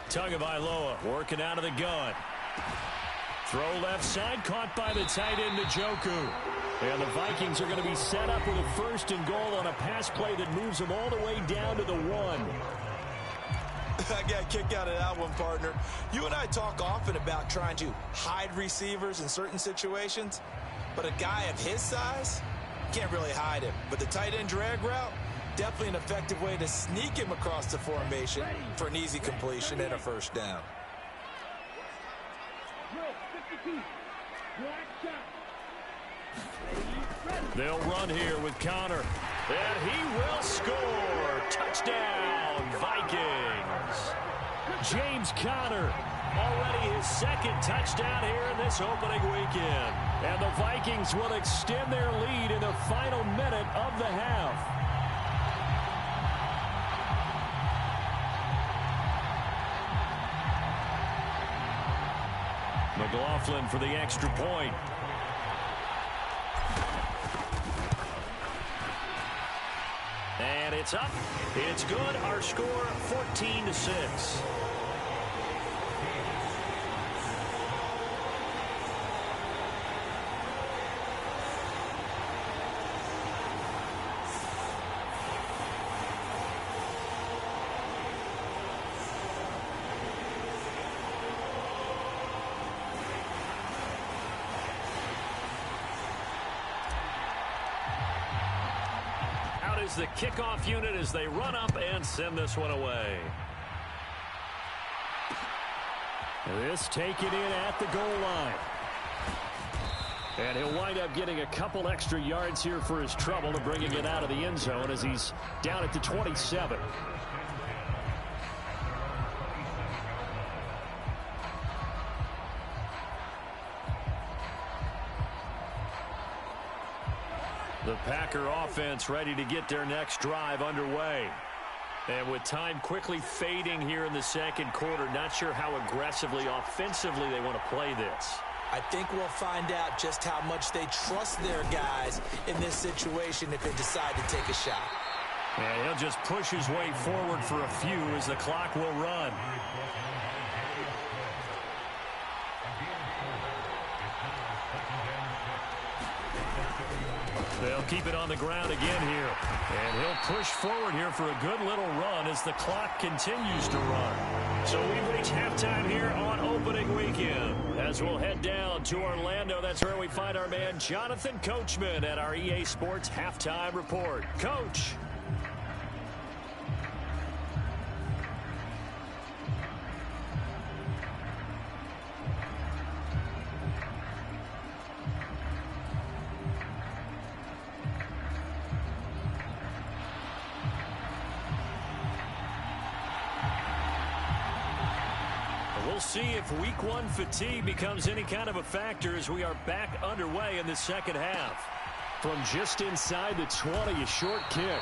Tagovailoa working out of the gun. Throw left side, caught by the tight end, Njoku. And the Vikings are going to be set up with a 1st and goal on a pass play that moves them all the way down to the 1. I got a kick out of that one, partner. You and I talk often about trying to hide receivers in certain situations, but a guy of his size can't really hide him. But the tight end drag route, definitely an effective way to sneak him across the formation for an easy completion and a 1st down. They'll run here with Connor. And he will score. Touchdown, Vikings. James Conner, already his 2nd touchdown here in this opening weekend. And the Vikings will extend their lead in the final minute of the half. McLaughlin for the extra point. And it's up. It's good. Our score 14-6. The kickoff unit as they run up and send this one away. This taken in at the goal line. And he'll wind up getting a couple extra yards here for his trouble and bringing it out of the end zone as he's down at the 27. The Packer offense ready to get their next drive underway. And with time quickly fading here in the 2nd quarter, not sure how aggressively, offensively they want to play this. I think we'll find out just how much they trust their guys in this situation if they decide to take a shot. And he'll just push his way forward for a few as the clock will run. They'll keep it on the ground again here. And he'll push forward here for a good little run as the clock continues to run. So we've reached halftime here on opening weekend. As we'll head down to Orlando, that's where we find our man Jonathan Coachman at our EA Sports Halftime Report. Coach. We'll see if week 1 fatigue becomes any kind of a factor as we are back underway in the 2nd half. From just inside the 20, a short kick.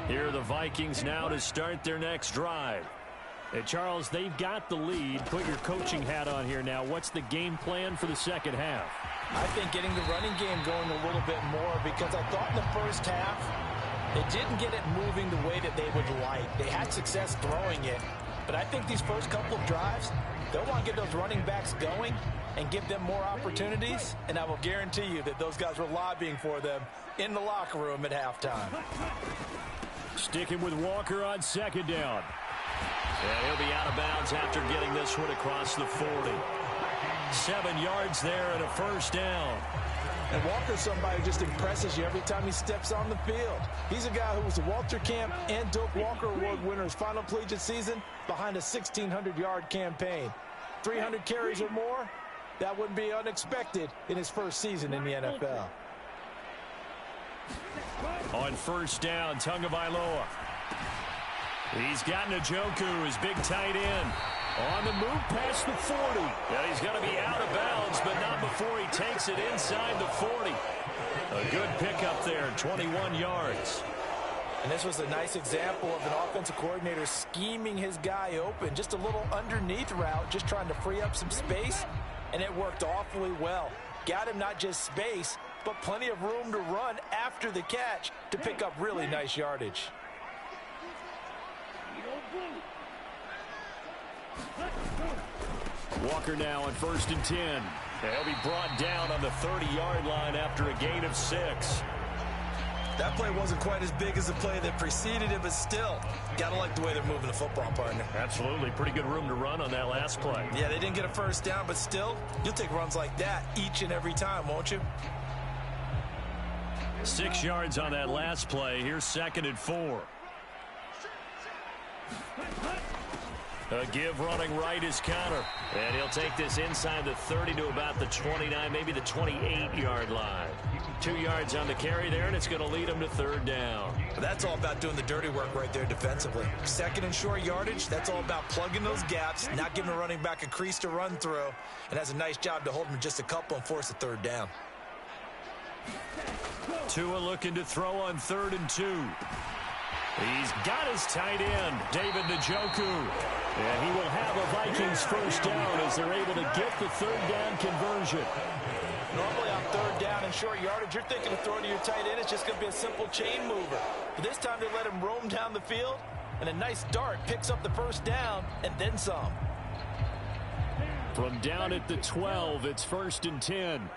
Here are the Vikings now to start their next drive. Hey, Charles, they've got the lead. Put your coaching hat on here now. What's the game plan for the 2nd half? I think getting the running game going a little bit more, because I thought in the 1st half they didn't get it moving the way that they would like. They had success throwing it, but I think these first couple of drives, they'll want to get those running backs going and give them more opportunities, and I will guarantee you that those guys were lobbying for them in the locker room at halftime. Sticking with Walker on 2nd down. And he'll be out of bounds after getting this one across the 40. 7 yards there and a 1st down. And Walker's somebody who just impresses you every time he steps on the field. He's a guy who was the Walter Camp and Doak Walker Award winner's final collegiate season behind a 1,600-yard campaign. 300 carries or more, that wouldn't be unexpected in his first season in the NFL. On 1st down, Tagovailoa. He's got Njoku, his big tight end. On the move past the 40. And he's going to be out of bounds, but not before he takes it inside the 40. A good pickup there, 21 yards. And this was a nice example of an offensive coordinator scheming his guy open. Just a little underneath route, just trying to free up some space, and it worked awfully well. Got him not just space, but plenty of room to run after the catch to pick up really nice yardage. Walker now on 1st and 10. He'll be brought down on the 30-yard line after a gain of 6. That play wasn't quite as big as the play that preceded it, but still, gotta like the way they're moving the football, partner. Absolutely. Pretty good room to run on that last play. Yeah, they didn't get a first down, but still, you'll take runs like that each and every time, won't you? 6 yards on that last play. Here's 2nd and 4. A give running right is Conner. And he'll take this inside the 30 to about the 29, maybe the 28-yard line. 2 yards on the carry there, and it's going to lead him to 3rd down. That's all about doing the dirty work right there defensively. 2nd and short yardage, that's all about plugging those gaps, not giving a running back a crease to run through, and has a nice job to hold him just a couple and force a 3rd down. Tua looking to throw on 3rd and 2. He's got his tight end, David Njoku. And he will have a Vikings first down as they're able to get the 3rd down conversion. Normally on 3rd down and short yardage, you're thinking of throwing to your tight end. It's just going to be a simple chain mover. But this time they let him roam down the field, and a nice dart picks up the first down and then some. From down at the 12, it's 1st and 10.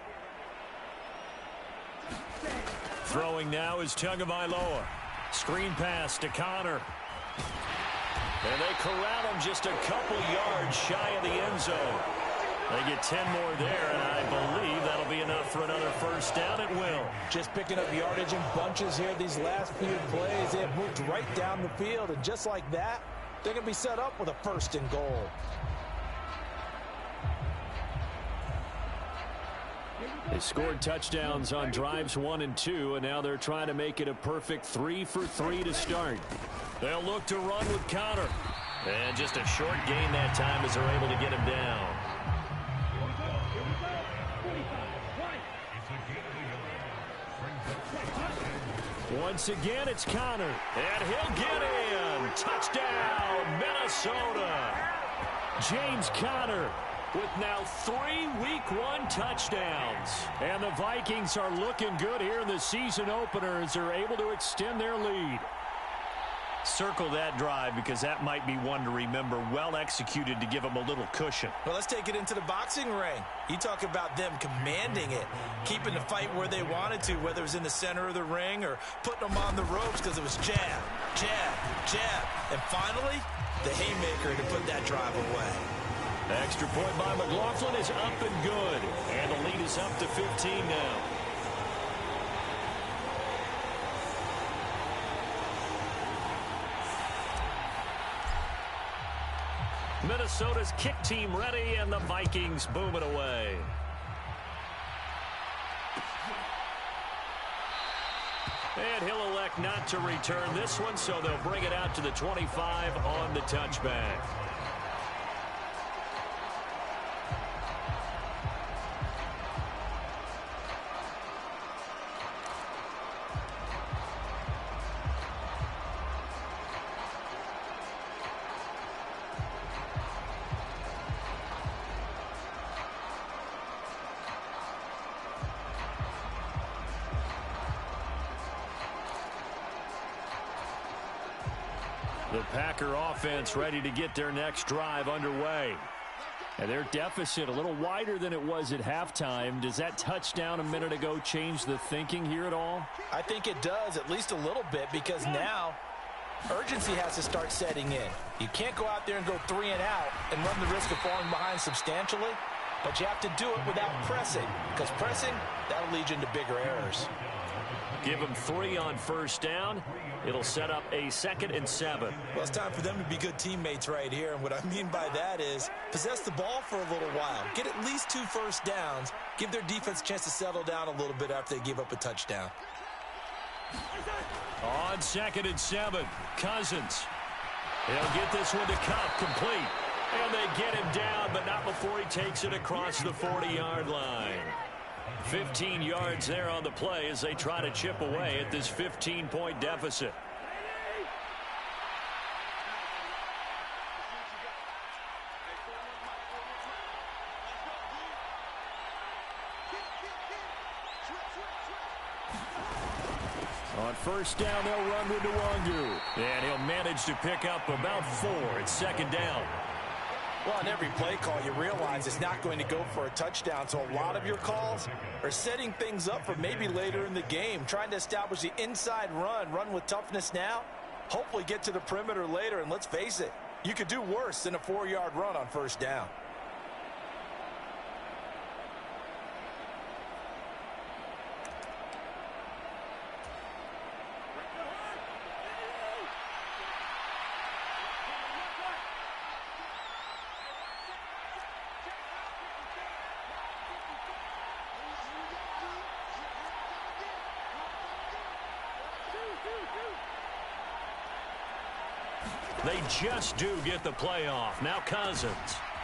Throwing now is Tagovailoa. Screen pass to Conner. And they corral him just a couple yards shy of the end zone. They get 10 more there, and I believe that'll be enough for another first down. It will. Just picking up yardage in bunches here these last few plays. They have moved right down the field, and just like that, they're going to be set up with a 1st and goal. They scored touchdowns on drives 1 and 2, and now they're trying to make it a perfect 3 for 3 to start. They'll look to run with Conner. And just a short gain that time as they're able to get him down. Once again, it's Conner. And he'll get in. Touchdown, Minnesota. James Conner with now 3 Week 1 touchdowns. And the Vikings are looking good here in the season opener as they're able to extend their lead. Circle that drive because that might be one to remember. Well executed to give them a little cushion. Well, let's take it into the boxing ring. You talk about them commanding it, keeping the fight where they wanted to, whether it was in the center of the ring or putting them on the ropes because it was jab, jab, jab. And finally, the haymaker to put that drive away. Extra point by McLaughlin is up and good. And the lead is up to 15 now. Minnesota's kick team ready, and the Vikings boom it away. And he'll elect not to return this one, so they'll bring it out to the 25 on the touchback. The Packer offense ready to get their next drive underway. And their deficit a little wider than it was at halftime. Does that touchdown a minute ago change the thinking here at all? I think it does, at least a little bit, because now urgency has to start setting in. You can't go out there and go 3 and out and run the risk of falling behind substantially, but you have to do it without pressing, because pressing, that'll lead you into bigger errors. Give them 3 on first down. It'll set up a 2nd and 7. Well, it's time for them to be good teammates right here. And what I mean by that is possess the ball for a little while. Get at least 2 first downs. Give their defense a chance to settle down a little bit after they give up a touchdown. On 2nd and 7, Cousins. He'll get this one to Cup, complete. And they get him down, but not before he takes it across the 40-yard line. 15 yards there on the play as they try to chip away at this 15-point deficit. On first down, they'll run with Nwangu. And he'll manage to pick up about 4. It's second down. Well, on every play call, you realize it's not going to go for a touchdown. So a lot of your calls are setting things up for maybe later in the game, trying to establish the inside run with toughness now, hopefully get to the perimeter later. And let's face it, you could do worse than a 4-yard run on first down. They just do get the playoff. Now Cousins.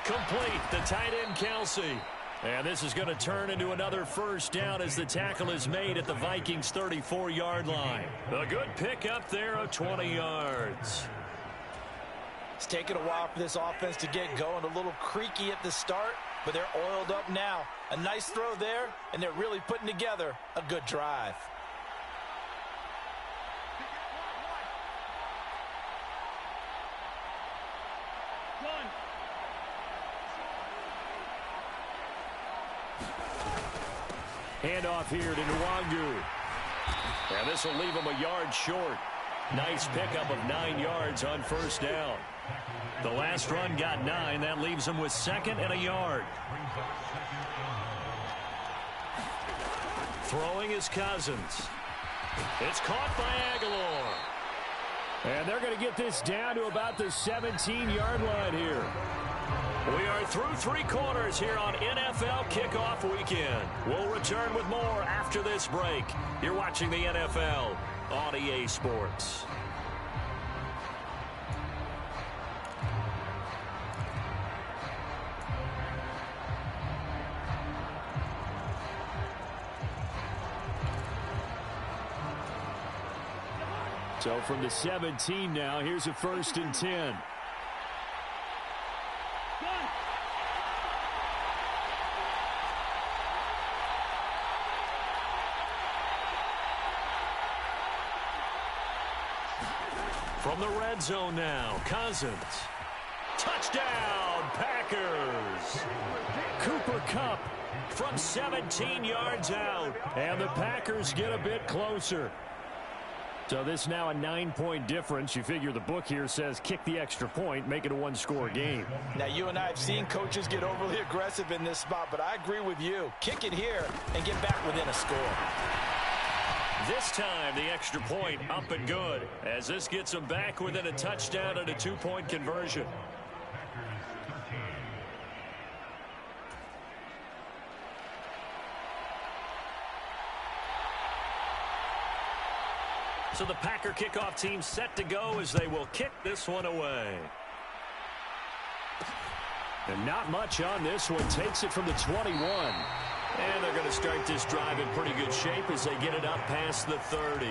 Complete. The tight end, Kelsey. And this is going to turn into another first down as the tackle is made at the Vikings' 34-yard line. A good pickup there of 20 yards. It's taken a while for this offense to get going. A little creaky at the start, but they're oiled up now. A nice throw there, and they're really putting together a good drive. Handoff here to Nwangu. And this will leave him a yard short. Nice pickup of 9 yards on first down. The last run got 9. That leaves him with 2nd and a yard. Throwing is Cousins. It's caught by Aguilar. And they're going to get this down to about the 17-yard line here. We are through 3 quarters here on NFL Kickoff Weekend. We'll return with more after this break. You're watching the NFL on EA Sports. So from the 17 now, here's a 1st and 10. From the red zone now, Cousins. Touchdown, Packers. Cooper Kupp from 17 yards out. And the Packers get a bit closer. So this now a 9-point difference. You figure the book here says kick the extra point, make it a 1-score game. Now, you and I have seen coaches get overly aggressive in this spot, but I agree with you. Kick it here and get back within a score. This time, the extra point up and good, as this gets them back within a touchdown and a 2-point conversion. So the Packer kickoff team set to go as they will kick this one away. And not much on this one. Takes it from the 21. And they're going to start this drive in pretty good shape as they get it up past the 30.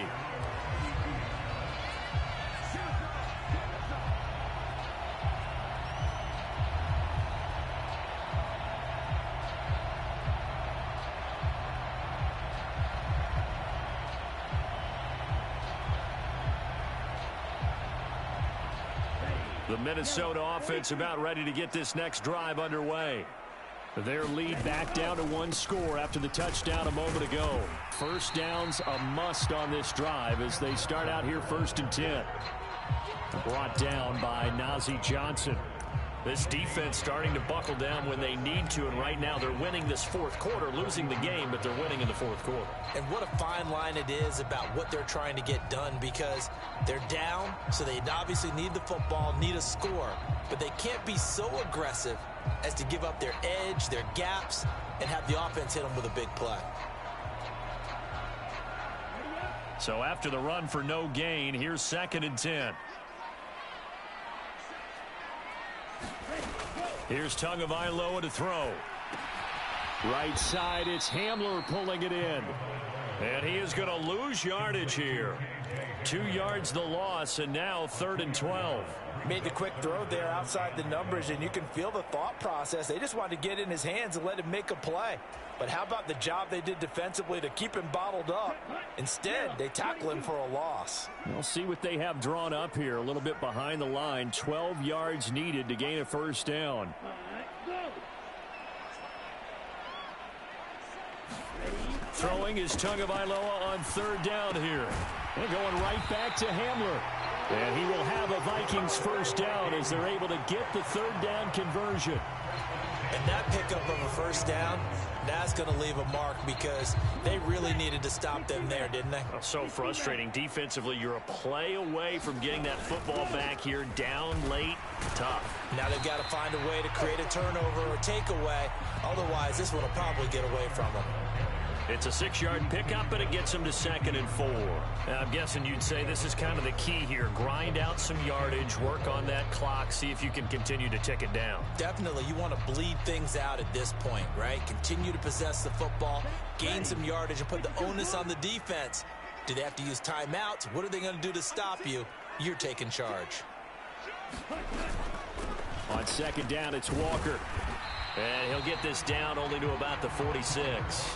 The Minnesota offense about ready to get this next drive underway. Their lead back down to 1 score after the touchdown a moment ago. First down's a must on this drive as they start out here 1st and 10. Brought down by Najee Johnson. This defense starting to buckle down when they need to, and right now they're winning this 4th quarter, losing the game, but they're winning in the 4th quarter. And what a fine line it is about what they're trying to get done, because they're down, so they obviously need the football, need a score, but they can't be so aggressive as to give up their edge, their gaps, and have the offense hit them with a big play. So after the run for no gain, here's 2nd and 10. Here's Tagovailoa to throw. Right side, it's Hamler pulling it in. And he is going to lose yardage here. 2 yards the loss, and now 3rd and 12. Made the quick throw there outside the numbers, and you can feel the thought process. They just wanted to get in his hands and let him make a play. But how about the job they did defensively to keep him bottled up? Instead, they tackle him for a loss. We'll see what they have drawn up here. A little bit behind the line. 12 yards needed to gain a first down. Throwing is Tagovailoa on 3rd down here. They're going right back to Hamler. And he will have a Vikings first down as they're able to get the 3rd down conversion. And that pickup of a first down, that's going to leave a mark because they really needed to stop them there, didn't they? So frustrating. Defensively, you're a play away from getting that football back here. Down late, tough. Now they've got to find a way to create a turnover or takeaway. Otherwise, this one will probably get away from them. It's a 6-yard pickup, and it gets him to 2nd and 4. Now, I'm guessing you'd say this is kind of the key here. Grind out some yardage, work on that clock, see if you can continue to tick it down. Definitely. You want to bleed things out at this point, right? Continue to possess the football, gain some yardage, and put the onus on the defense. Do they have to use timeouts? What are they going to do to stop you? You're taking charge. On 2nd down, it's Walker. And he'll get this down only to about the 46.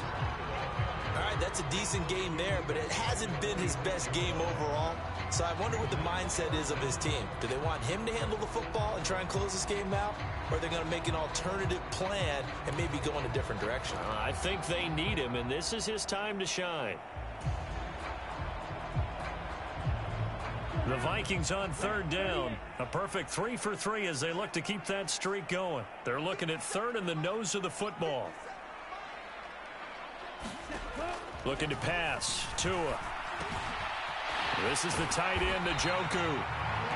All right, that's a decent game there, but it hasn't been his best game overall. So I wonder what the mindset is of his team. Do they want him to handle the football and try and close this game out? Or are they going to make an alternative plan and maybe go in a different direction? I think they need him, and this is his time to shine. The Vikings on 3rd down. A perfect 3 for 3 as they look to keep that streak going. They're looking at 3rd in the nose of the football. Looking to pass. Tua. This is the tight end, Njoku.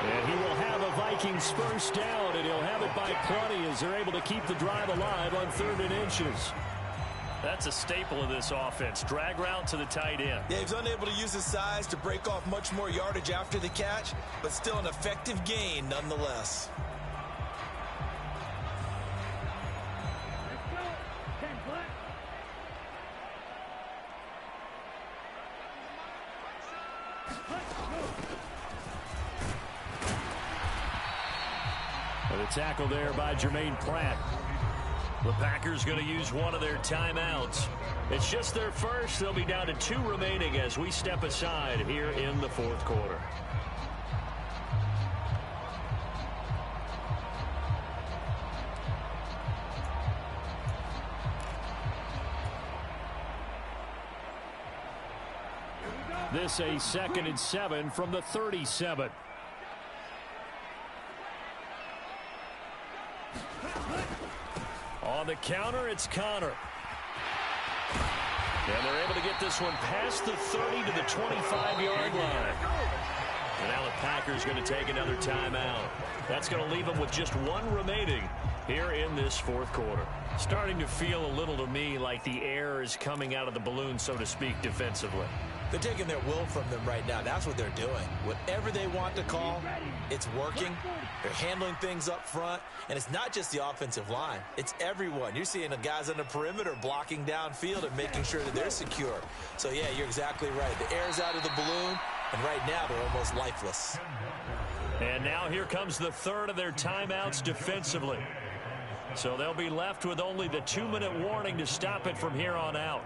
And he will have a Vikings first down, and he'll have it by plenty as they're able to keep the drive alive on 3rd and inches. That's a staple of this offense. Drag route to the tight end. Yeah, he's unable to use his size to break off much more yardage after the catch, but still an effective gain nonetheless. The tackle there by Jermaine Pratt. The Packers going to use one of their timeouts. It's just their first. They'll be down to 2 remaining as we step aside here in the 4th quarter. This a 2nd and 7 from the 37. On the counter, it's Connor. And they're able to get this one past the 30 to the 25-yard line. And now the Packers going to take another timeout. That's going to leave them with just 1 remaining here in this 4th quarter. Starting to feel a little to me like the air is coming out of the balloon, so to speak, defensively. They're taking their will from them right now. That's what they're doing. Whatever they want to call, it's working. They're handling things up front. And it's not just the offensive line. It's everyone. You're seeing the guys on the perimeter blocking downfield and making sure that they're secure. So, yeah, you're exactly right. The air's out of the balloon, and right now they're almost lifeless. And now here comes the 3rd of their timeouts defensively. So they'll be left with only the 2-minute warning to stop it from here on out.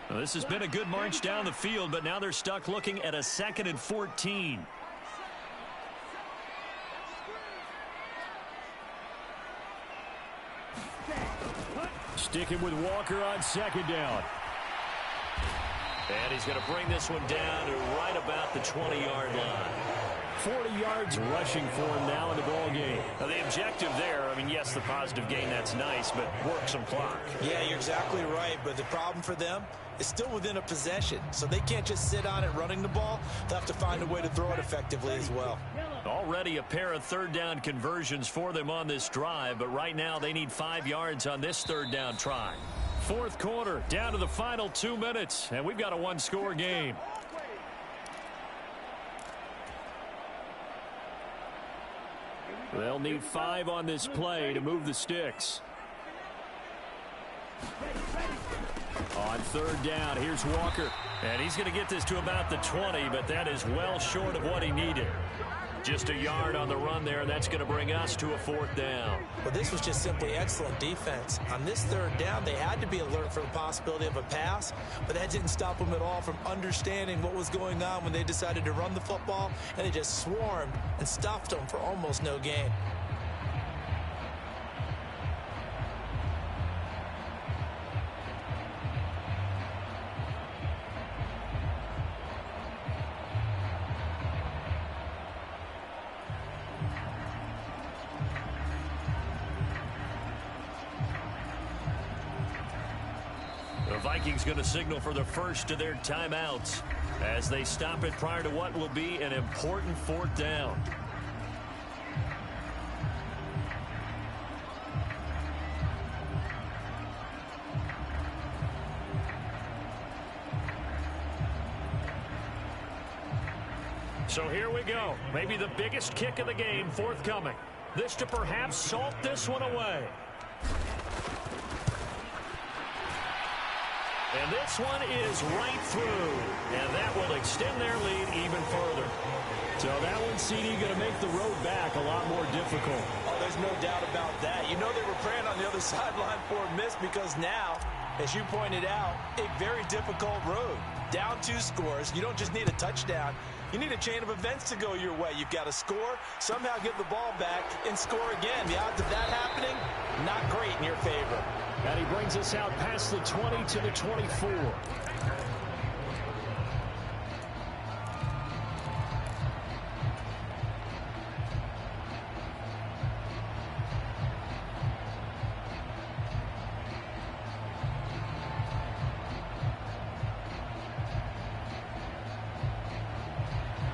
Well, this has been a good march down the field, but now they're stuck looking at a 2nd and 14. Sticking with Walker on 2nd down. And he's going to bring this one down to right about the 20-yard line. 40 yards rushing for him now in the ball game. Now the objective there, I mean, yes, the positive gain, that's nice, but work some clock. Yeah, you're exactly right, but the problem for them is still within a possession, so they can't just sit on it running the ball. They'll have to find a way to throw it effectively as well. Already a pair of 3rd down conversions for them on this drive, but right now they need 5 yards on this 3rd down try. 4th quarter, down to the final 2 minutes, and we've got a 1-score game. They'll need 5 on this play to move the sticks. On 3rd down, here's Walker. And he's going to get this to about the 20, but that is well short of what he needed. Just a yard on the run there, and that's going to bring us to a 4th down. Well, this was just simply excellent defense. On this 3rd down, they had to be alert for the possibility of a pass, but that didn't stop them at all from understanding what was going on when they decided to run the football, and they just swarmed and stuffed them for almost no gain. The Vikings going to signal for the first of their timeouts as they stop it prior to what will be an important 4th down. So here we go. Maybe the biggest kick of the game forthcoming. This to perhaps salt this one away. And this one is right through. And that will extend their lead even further. So that one, CD, going to make the road back a lot more difficult. Oh, there's no doubt about that. You know they were praying on the other sideline for a miss because now, as you pointed out, a very difficult road. Down 2 scores. You don't just need a touchdown. You need a chain of events to go your way. You've got to score, somehow get the ball back, and score again. The odds of that happening, not great in your favor. And he brings us out past the 20 to the 24.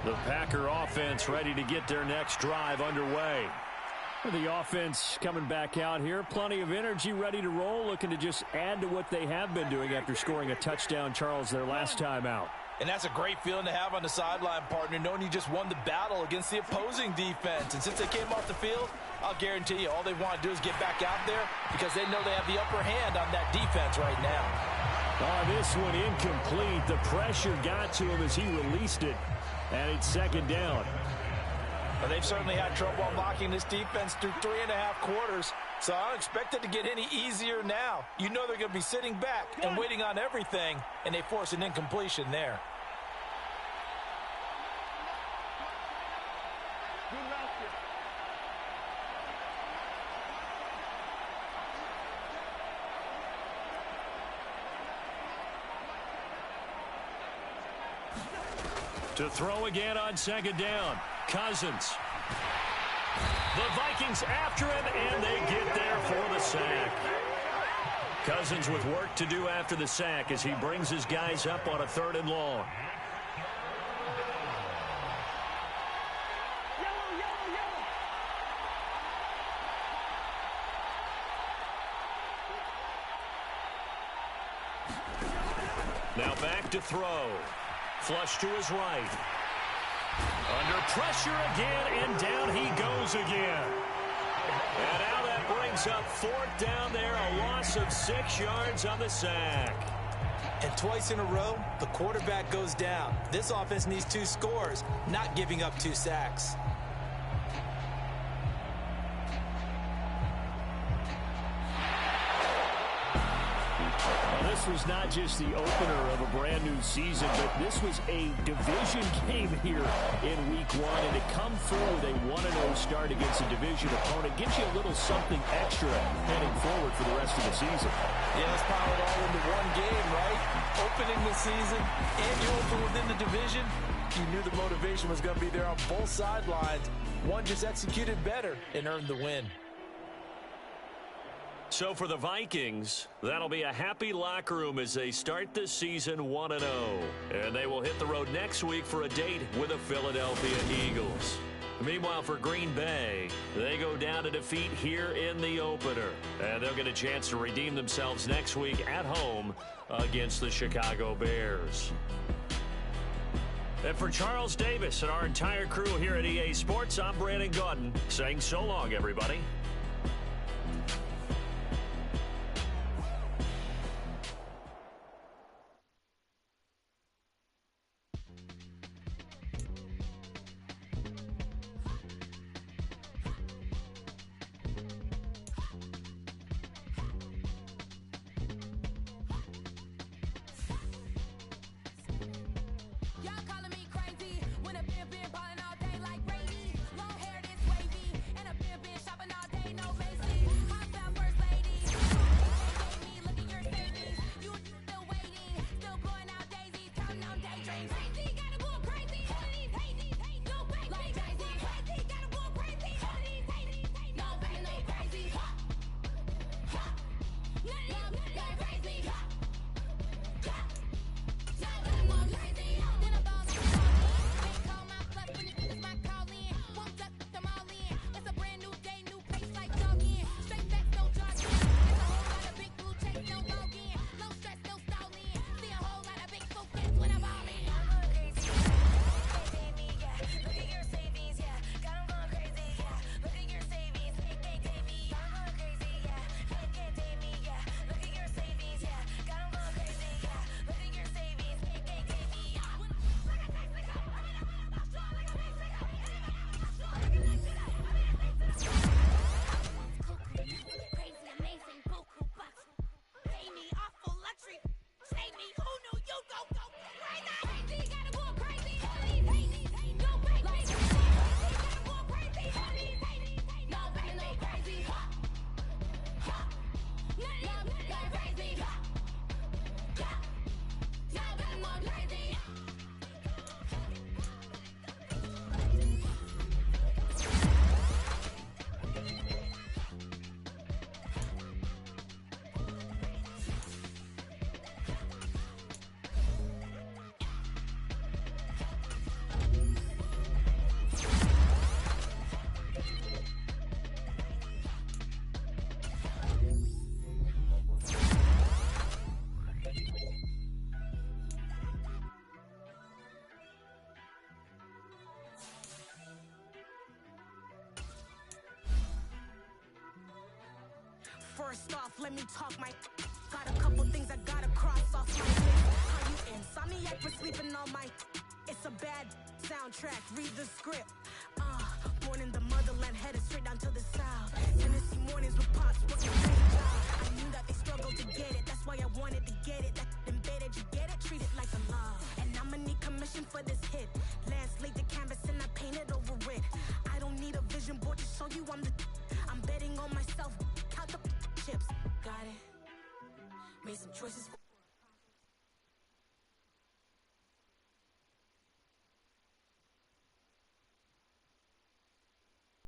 The Packer offense ready to get their next drive underway. The offense coming back out here. Plenty of energy, ready to roll, looking to just add to what they have been doing after scoring a touchdown, Charles, their last time out. And that's a great feeling to have on the sideline, partner, knowing you just won the battle against the opposing defense. And since they came off the field, I'll guarantee you all they want to do is get back out there because they know they have the upper hand on that defense right now. Oh, this one incomplete. The pressure got to him as he released it. And it's 2nd down. Well, they've certainly had trouble unlocking this defense through 3.5 quarters, so I don't expect it to get any easier now. You know they're going to be sitting back and waiting on everything, and they force an incompletion there. To throw again on 2nd down. Cousins. The Vikings after him, and they get there for the sack. Cousins with work to do after the sack as he brings his guys up on a 3rd and long. Now back to throw. Flush to his right. Under pressure again, and down he goes again. And now that brings up 4th down there, a loss of 6 yards on the sack. And twice in a row, the quarterback goes down. This offense needs 2 scores, not giving up 2 sacks. This was not just the opener of a brand new season, but this was a division game here in week 1. And to come through with a 1-0 start against a division opponent gives you a little something extra heading forward for the rest of the season. Yeah, let's pile it all into one game, right? Opening the season, and you open within the division. You knew the motivation was going to be there on both sidelines. One just executed better and earned the win. So for the Vikings, that'll be a happy locker room as they start this season 1-0. And they will hit the road next week for a date with the Philadelphia Eagles. Meanwhile, for Green Bay, they go down to defeat here in the opener. And they'll get a chance to redeem themselves next week at home against the Chicago Bears. And for Charles Davis and our entire crew here at EA Sports, I'm Brandon Gaudin saying so long, everybody. First off, let me talk my got a couple things I gotta cross off my list. How you insomniac for sleeping all my it's a bad soundtrack, read the script. Born in the motherland, headed straight down to the south. Tennessee mornings with pops, working day job. I knew that they struggled to get it, that's why I wanted to get it. That embedded, you get it, treat it like a law. And I'ma need commission for this hit. Lance laid the canvas and I painted over it. I don't need a vision board to show you I'm betting on myself. Count the chips, got it. Made some choices.